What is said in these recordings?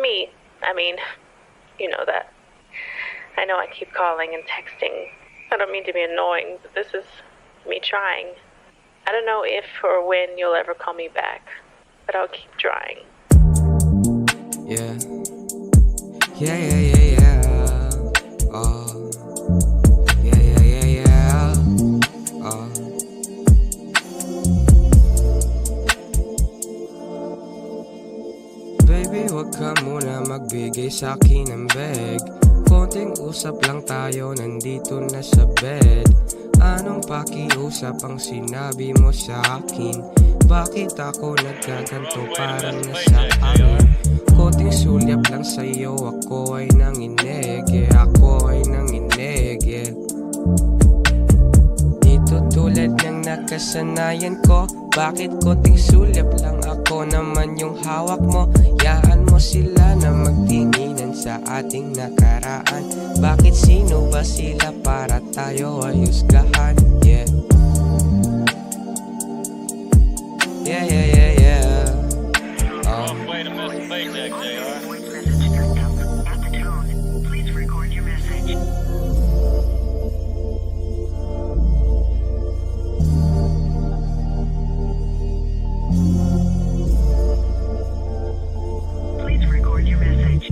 me. I mean, you know that. I know I keep calling and texting. I don't mean to be annoying, but this is me trying. I don't know if or when you'll ever call me back, but I'll keep trying. Yeah. Yeah, yeah, yeah, yeah. Oh. Yeah, yeah, yeah, yeah. Oh. Baby, wag ka muna magbigay sa'kin ng beg. Konting usap lang tayo, nandito na sa bed. Anong pakiusap ang sinabi mo sa akin? Bakit ako nagkaganto parang nasa amin? Konting sulyap lang sa'yo, ako ay nanginig, yeah. Ako ay nanginig, yeah. Dito tulad ng nakasanayan ko, bakit konting sulyap lang, ako naman yung hawak mo? Yaan mo sila na magtinginan sa ating nakaraan. Bakit sino ba sila para tayo ay husgahan? Yeah. Yeah, yeah, yeah, yeah. Oh. Way to miss the paycheck, JR. Please record your message. Please record your message.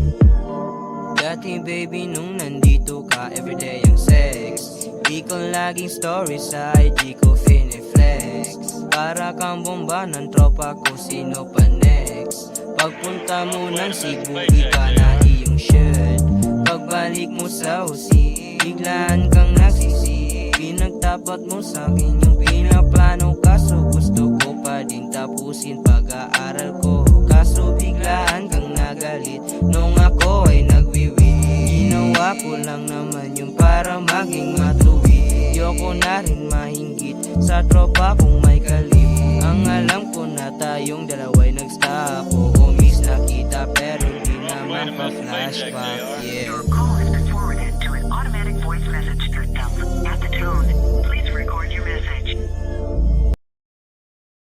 Dati baby nung nandito ka, everyday ang sex. Di ko laging story sa IG ko finiflex. Para kang bomba ng tropa ko, sino pa next? Pagpunta mo ng Cebu, iba na iyong shirt. Pagbalik mo sa usi, biglaan kang nagsisi. Pinagtapat mo sa'kin yung pinaplano, kaso gusto ko pa din tapusin pag-aaral ko. Kaso biglaan kang nagalit nung ako ay nagwiwi. Ginawa ko lang naman yung para maging matuwi. Ayoko na rin mahinggit sa tropa kong may kalip. Ang alam ko na tayong dalawa'y nag-stop. Oo, miss na kita pero di naman pa flashback, yeah. Your call has been forwarded to an automatic voice message system.